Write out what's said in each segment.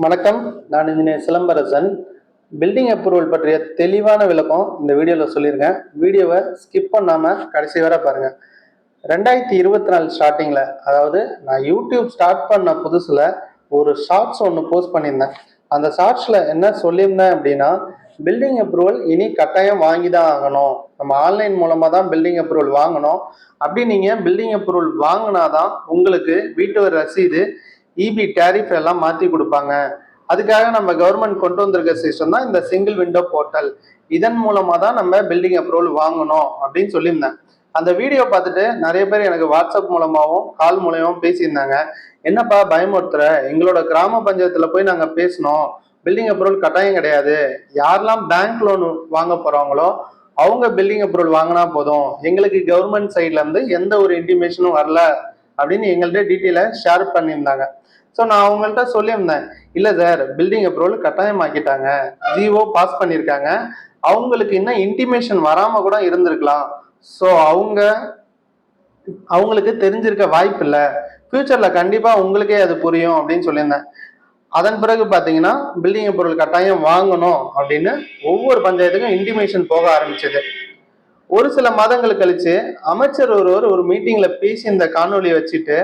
வணக்கம். நான் engineer Silambarasan. Building approval பற்றிய தெளிவான விளக்கம் இந்த வீடியோவில் சொல்லியிருக்கேன். வீடியோவை ஸ்கிப் பண்ணாமல் கடைசி வரை பாருங்கள். 2024 ஸ்டார்டிங்கில், அதாவது நான் யூடியூப் ஸ்டார்ட் பண்ண புதுசில் ஒரு ஷார்ட்ஸ் ஒன்று போஸ்ட் பண்ணியிருந்தேன். அந்த ஷார்ட்ஸில் என்ன சொல்லியிருந்தேன் அப்படின்னா, பில்டிங் அப்ரூவல் இனி கட்டாயம் வாங்கி தான் ஆகணும். நம்ம ஆன்லைன் மூலமாக தான் பில்டிங் அப்ரூவல் வாங்கணும். அப்படி நீங்கள் பில்டிங் அப்ரூவல் வாங்கினாதான் உங்களுக்கு வீட்டு வரி ரசீது, இபி டேரிஃப் எல்லாம் மாற்றி கொடுப்பாங்க. அதுக்காக நம்ம கவர்மெண்ட் கொண்டு வந்திருக்க சிஸ்டம் தான் இந்த சிங்கிள் விண்டோ போர்ட்டல். இதன் மூலமாக தான் நம்ம பில்டிங் அப்ரூவல் வாங்கணும் அப்படின்னு சொல்லியிருந்தேன். அந்த வீடியோ பார்த்துட்டு நிறைய பேர் எனக்கு வாட்ஸ்அப் மூலமாகவும் கால் மூலமாகவும் பேசியிருந்தாங்க. என்னப்பா பயமுறுத்துற, எங்களோட கிராம பஞ்சாயத்தில் போய் நாங்கள் பேசினோம், பில்டிங் அப்ரூவல் கட்டாயம் கிடையாது, யாரெல்லாம் பேங்க் லோன் வாங்க போகிறாங்களோ அவங்க பில்டிங் அப்ரூவல் வாங்கினா போதும், எங்களுக்கு கவர்மெண்ட் சைட்லேருந்து எந்த ஒரு இன்டிமேஷனும் வரல அப்படின்னு எங்கள்கிட்ட டீட்டெயிலாக ஷேர் பண்ணியிருந்தாங்க. ஸோ நான் அவங்கள்ட்ட சொல்லியிருந்தேன், இல்லை சார், பில்டிங் அப்ரூவல் கட்டாயமாக்கிட்டாங்க, ஜிஓ பாஸ் பண்ணியிருக்காங்க, அவங்களுக்கு இன்னும் இன்டிமேஷன் வராமல் கூட இருந்திருக்கலாம். ஸோ அவங்களுக்கு தெரிஞ்சிருக்க வாய்ப்பு இல்லை, ஃபியூச்சரில் கண்டிப்பாக உங்களுக்கே அது புரியும் அப்படின்னு சொல்லியிருந்தேன். அதன் பிறகு பார்த்தீங்கன்னா பில்டிங் அப்ரூவல் கட்டாயம் வாங்கணும் அப்படின்னு ஒவ்வொரு பஞ்சாயத்துக்கும் இன்டிமேஷன் போக ஆரம்பிச்சது. ஒரு சில மாதங்கள் கழிச்சு அமைச்சர் ஒரு மீட்டிங்கில் பேசி இந்த காணொலியை வச்சுட்டு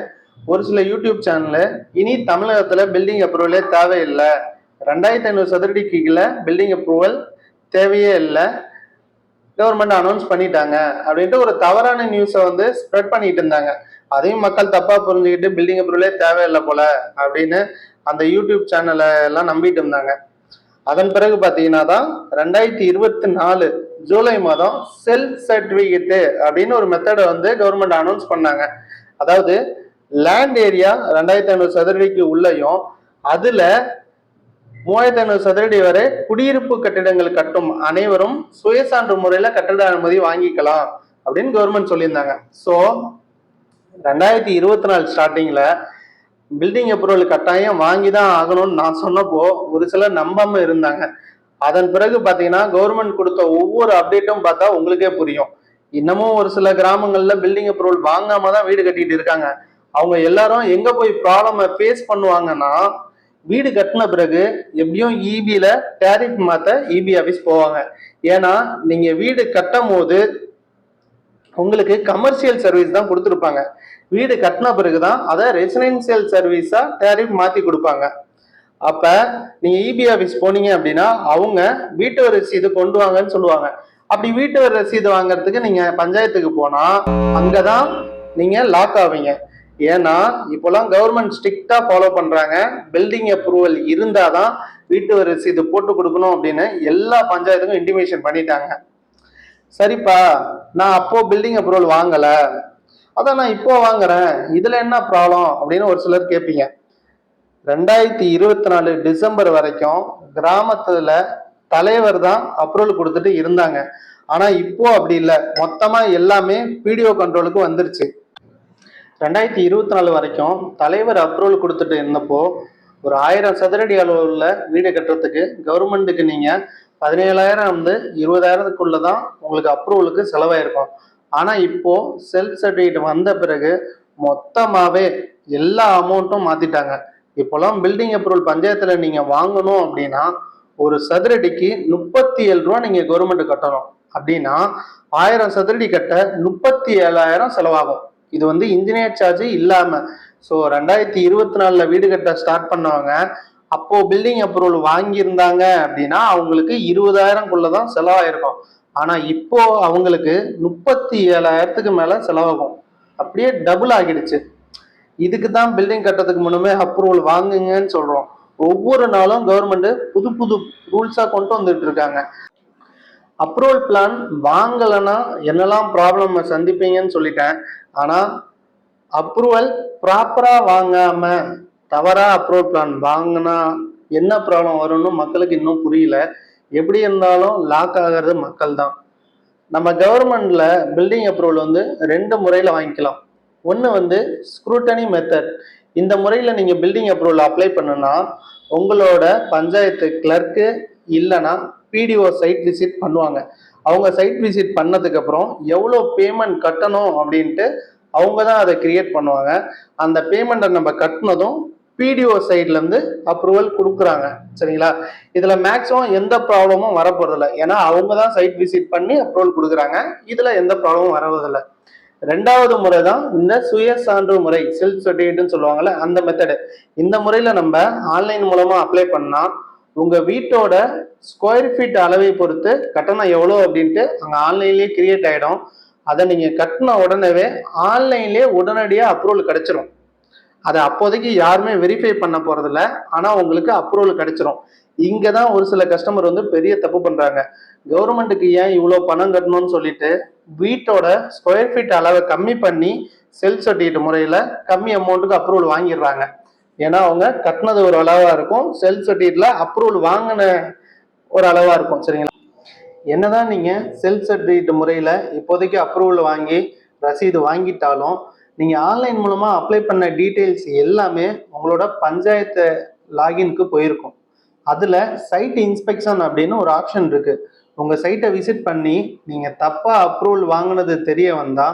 ஒரு சில யூடியூப் சேனலு, இனி தமிழகத்தில் பில்டிங் அப்ரூவலே தேவையில்லை, 2500 சதுரடிக்கு கீழே பில்டிங் அப்ரூவல் தேவையே இல்லை, கவர்மெண்ட் அனௌன்ஸ் பண்ணிட்டாங்க அப்படின்ட்டு ஒரு தவறான நியூஸை ஸ்ப்ரெட் பண்ணிட்டு இருந்தாங்க. அதையும் மக்கள் தப்பாக புரிஞ்சுக்கிட்டு பில்டிங் அப்ரூவலே தேவையில்லை போல அப்படின்னு அந்த யூடியூப் சேனலை எல்லாம் நம்பிட்டு இருந்தாங்க. அதன் பிறகு பார்த்தீங்கன்னா தான் 2024 ஜூலை மாதம் செல்ஃப் சர்டிஃபிகேட்டு அப்படின்னு ஒரு மெத்தடை கவர்மெண்ட் அனௌன்ஸ் பண்ணாங்க. அதாவது லேண்ட் ஏரியா 2500 சதுரடிக்கு உள்ளயும் அதுல 3500 சதுரடி வரை குடியிருப்பு கட்டிடங்கள் கட்டும் அனைவரும் சுயசான்று முறையில கட்டிட அனுமதி வாங்கிக்கலாம் அப்படின்னு கவர்மெண்ட் சொல்லியிருந்தாங்க. ஸோ 2024 ஸ்டார்டிங்ல பில்டிங் அப்ரூவல் கட்டாயம் வாங்கி தான் ஆகணும்னு நான் சொன்னப்போ ஒரு சிலர் நம்பாம இருந்தாங்க. அதன் பிறகு பாத்தீங்கன்னா கவர்மெண்ட் கொடுத்த ஒவ்வொரு அப்டேட்டும் பார்த்தா உங்களுக்கே புரியும். இன்னமும் ஒரு சில கிராமங்கள்ல பில்டிங் அப்ரூவல் வாங்காம தான் வீடு கட்டிட்டு இருக்காங்க. அவங்க எல்லாரும் எங்க போய் ப்ராப்ளமை ஃபேஸ் பண்ணுவாங்கன்னா, வீடு கட்டின பிறகு எப்படியும் இபியில டேரிஃப் மாத்த இபி ஆஃபீஸ் போவாங்க. ஏன்னா நீங்க வீடு கட்டும் போது உங்களுக்கு கமர்ஷியல் சர்வீஸ் தான் கொடுத்துருப்பாங்க. வீடு கட்டின பிறகுதான் அதை ரெசிடென்சியல் சர்வீஸா டேரிஃப் மாத்தி கொடுப்பாங்க. அப்ப நீங்க இபி ஆஃபீஸ் போனீங்க அப்படின்னா அவங்க வீட்டு வரி ரசீது கொண்டு வாங்கன்னு சொல்லுவாங்க. அப்படி வீட்டு வரி ரசீது வாங்குறதுக்கு நீங்க பஞ்சாயத்துக்கு போனா அங்கதான் நீங்க லாக் ஆவீங்க. ஏன்னா இப்போலாம் கவர்மெண்ட் ஸ்ட்ரிக்டா ஃபாலோ பண்றாங்க. பில்டிங் அப்ரூவல் இருந்தாதான் வீட்டு வரி ரசீது போட்டு கொடுக்கணும் அப்படின்னு எல்லா பஞ்சாயத்துக்கும் இன்டிமேஷன் பண்ணிட்டாங்க. சரிப்பா, நான் அப்போ பில்டிங் அப்ரூவல் வாங்கல, அதான் நான் இப்போ வாங்குறேன், இதுல என்ன ப்ராப்ளம் அப்படின்னு ஒரு சிலர் கேட்பீங்க. 2024 டிசம்பர் வரைக்கும் கிராமத்துல தலைவர் தான் அப்ரூவல் கொடுத்துட்டு இருந்தாங்க. ஆனா இப்போ அப்படி இல்லை, மொத்தமா எல்லாமே பிடிஓ கண்ட்ரோலுக்கு வந்துருச்சு. 2024 வரைக்கும் தலைவர் அப்ரூவல் கொடுத்துட்டு இருந்தப்போ ஒரு 1000 சதுரடி அளவுல வீடு கட்டுறதுக்கு கவர்மெண்ட்டுக்கு நீங்க 17,000 20,000க்குள்ளதான் உங்களுக்கு அப்ரூவலுக்கு செலவாயிருக்கும். ஆனா இப்போ செல்ஃப் சர்டிஃபிகேட் வந்த பிறகு மொத்தமாவே எல்லா அமௌண்ட்டும் மாத்திட்டாங்க. இப்போலாம் பில்டிங் அப்ரூவல் பஞ்சாயத்துல நீங்க வாங்கணும் அப்படின்னா ஒரு சதுரடிக்கு 37 ரூபா நீங்க கவர்மெண்ட் கட்டணும். அப்படின்னா 1000 சதுரடி கட்ட 37,000 செலவாகும். இது இன்ஜினியர் சார்ஜ் இல்லாம. ஸோ 2024 வீடு கட்ட ஸ்டார்ட் பண்ணவங்க அப்போ பில்டிங் அப்ரூவல் வாங்கியிருந்தாங்க அப்படின்னா அவங்களுக்கு 20,000க்குள்ளதான் செலவாயிருக்கும். ஆனா இப்போ அவங்களுக்கு 37,000க்கு மேல செலவாகும். அப்படியே டபுள் ஆகிடுச்சு. இதுக்கு தான் பில்டிங் கட்டுறதுக்கு முன்னமே அப்ரூவல் வாங்குங்கன்னு சொல்றோம். ஒவ்வொரு நாளும் கவர்மெண்ட் புது புது ரூல்ஸா கொண்டு வந்துட்டு இருக்காங்க. அப்ரூவல் பிளான் வாங்கலைன்னா என்னெல்லாம் ப்ராப்ளம் சந்திப்பீங்கன்னு சொல்லிட்டேன். ஆனா அப்ரூவல் ப்ராப்பரா வாங்காம தவறா அப்ரூவல் பிளான் வாங்கினா என்ன ப்ராப்ளம் வரும்னு மக்களுக்கு இன்னும் புரியல. எப்படி இருந்தாலும் லாக் ஆகிறது மக்கள் தான். நம்ம கவர்மெண்ட்ல பில்டிங் அப்ரூவல் 2 முறையில வாங்கிக்கலாம். ஒன்று ஸ்க்ரூட்டனி மெத்தட். இந்த முறையில் நீங்கள் பில்டிங் அப்ரூவல் அப்ளை பண்ணுனா உங்களோட பஞ்சாயத்து கிளர்க்கு இல்லைன்னா பிடிஓ சைட் விசிட் பண்ணுவாங்க. அவங்க சைட் விசிட் பண்ணதுக்கு அப்புறம் எவ்வளோ பேமெண்ட் கட்டணும் அப்படின்ட்டு அவங்க தான் அதை கிரியேட் பண்ணுவாங்க. அந்த பேமெண்ட்டை நம்ம கட்டினதும் பிடிஓ சைட்ல இருந்து அப்ரூவல் கொடுக்குறாங்க. சரிங்களா? இதுல மேக்ஸிமம் எந்த ப்ராப்ளமும் வரப்போறதில்ல. ஏன்னா அவங்க தான் சைட் விசிட் பண்ணி அப்ரூவல் கொடுக்குறாங்க. இதுல எந்த ப்ராப்ளமும் வரவதில்லை. ரெண்டாவது முறை தான் இந்த சுய சான்று முறை, செல்ஃப் சர்டிஃபிகேட்னு சொல்லுவாங்கல்ல, அந்த மெத்தடு. இந்த முறையில நம்ம ஆன்லைன் மூலமா அப்ளை பண்ணா உங்க வீட்டோட ஸ்கொயர் ஃபீட் அளவை பொறுத்து கட்டணம் எவ்வளோ அப்படின்ட்டு அங்கே ஆன்லைன்லேயே கிரியேட் ஆகிடும். அதை நீங்கள் கட்டின உடனே ஆன்லைன்லேயே உடனடியாக அப்ரூவல் கிடைச்சிரும். அதை அப்போதைக்கு யாருமே வெரிஃபை பண்ண போறதில்ல, ஆனால் உங்களுக்கு அப்ரூவல் கிடைச்சிரும். இங்கே தான் ஒரு சில கஸ்டமர் வந்து பெரிய தப்பு பண்ணுறாங்க. கவர்மெண்ட்டுக்கு ஏன் இவ்வளோ பணம் கட்டணும்னு சொல்லிட்டு வீட்டோட ஸ்கொயர் ஃபீட் அளவை கம்மி பண்ணி செல்ஃப் சர்டிஃபிகேட் முறையில் கம்மி அமௌண்ட்டுக்கு அப்ரூவல் வாங்கிடுறாங்க. ஏன்னா அவங்க கட்டினது ஒரு அளவா இருக்கும், செல்ஃப் சர்டிஃபிகேட்ல அப்ரூவல் வாங்கின ஒரு அளவா இருக்கும். சரிங்களா? என்னதான் நீங்க செல்ஃப் சர்டிஃபிகேட் முறையில இப்போதைக்கு அப்ரூவல் வாங்கி ரசீது வாங்கிட்டாலும் நீங்க ஆன்லைன் மூலமா அப்ளை பண்ண டீட்டெயில்ஸ் எல்லாமே உங்களோட பஞ்சாயத்து லாகின்க்கு போயிருக்கும். அதுல சைட் இன்ஸ்பெக்ஷன் அப்படின்னு ஒரு ஆப்ஷன் இருக்கு. உங்க சைட்டை விசிட் பண்ணி நீங்க தப்பா அப்ரூவல் வாங்கினது தெரிய வந்தா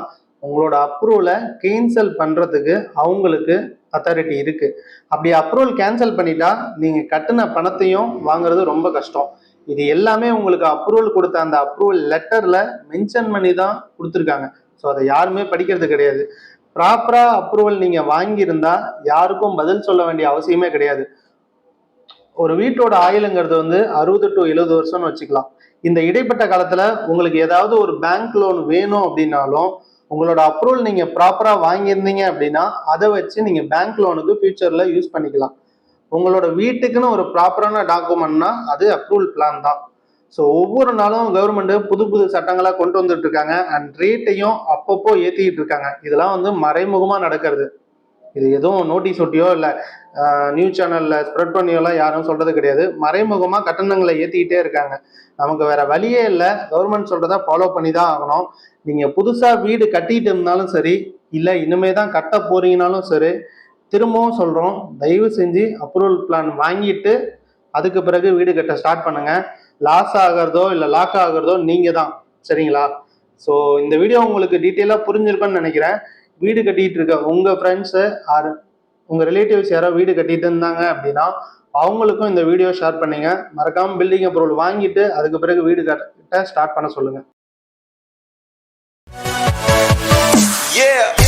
உங்களோட அப்ரூவலை கேன்சல் பண்றதுக்கு அவங்களுக்கு அத்தாரிட்டி இருக்கு. அப்படி அப்ரூவல் கேன்சல் பண்ணிட்டா நீங்க கட்டின பணத்தையும் வாங்குறது ரொம்ப கஷ்டம். இது எல்லாமே உங்களுக்கு அப்ரூவல் கொடுத்த அந்த அப்ரூவல் லெட்டர்ல மென்ஷன் பண்ணி தான் கொடுத்துருக்காங்க. ஸோ அதை யாருமே படிக்கிறது கிடையாது. ப்ராப்பரா அப்ரூவல் நீங்க வாங்கியிருந்தா யாருக்கும் பதில் சொல்ல வேண்டிய அவசியமே கிடையாது. ஒரு வீட்டோட ஆயுளுங்கிறது வந்து 60 to 70 வருஷம்னு வச்சுக்கலாம். இந்த இடைப்பட்ட காலத்துல உங்களுக்கு ஏதாவது ஒரு பேங்க் லோன் வேணும் அப்படின்னாலும் உங்களோட அப்ரூவல் நீங்க ப்ராப்பரா வாங்கியிருந்தீங்க அப்படின்னா அதை வச்சு நீங்க பேங்க் லோனுக்கு ஃபியூச்சர்ல யூஸ் பண்ணிக்கலாம். உங்களோட வீட்டுக்குன்னு ஒரு ப்ராப்பரான டாக்குமெண்ட்னா அது அப்ரூவல் பிளான் தான். ஸோ ஒவ்வொரு நாளும் கவர்மெண்ட் புது புது சட்டங்களா கொண்டு வந்துட்டு இருக்காங்க அண்ட் ரேட்டையும் அப்பப்போ ஏற்றிக்கிட்டு இருக்காங்க. இதெல்லாம் வந்து மறைமுகமா நடக்கிறது. இது எதுவும் நோட்டீஸ் ஒட்டியோ இல்லை நியூஸ் சேனல்ல ஸ்ப்ரெட் பண்ணியோலாம் யாரும் சொல்றது கிடையாது. மறைமுகமா கட்டணங்களை ஏற்றிக்கிட்டே இருக்காங்க. நமக்கு வேற வழியே இல்லை, கவர்மெண்ட் சொல்றதா ஃபாலோ பண்ணி தான் ஆகணும். நீங்க புதுசா வீடு கட்டிட்டு இருந்தாலும் சரி, இல்லை இனிமே தான் கட்ட போறீங்கனாலும் சரி, திரும்பவும் சொல்றோம், தயவு செஞ்சு அப்ரூவல் பிளான் வாங்கிட்டு அதுக்கு பிறகு வீடு கட்ட ஸ்டார்ட் பண்ணுங்க. லாஸ் ஆகிறதோ இல்லை லாக் ஆகிறதோ நீங்க தான். சரிங்களா? ஸோ இந்த வீடியோ உங்களுக்கு டீட்டெயிலாக புரிஞ்சிருக்கும்னு நினைக்கிறேன். வீடு கட்டிட்டு இருக்க உங்க ஃப்ரெண்ட்ஸு ஆர் உங்க ரிலேட்டிவ்ஸ் யாரோ வீடு கட்டிட்டு இருந்தாங்க அப்படின்னா அவங்களுக்கும் இந்த வீடியோ ஷேர் பண்ணுங்க. மறக்காம பில்டிங் அப்ரூவல் வாங்கிட்டு அதுக்கு பிறகு வீடு கட்ட ஸ்டார்ட் பண்ண சொல்லுங்க. Yeah.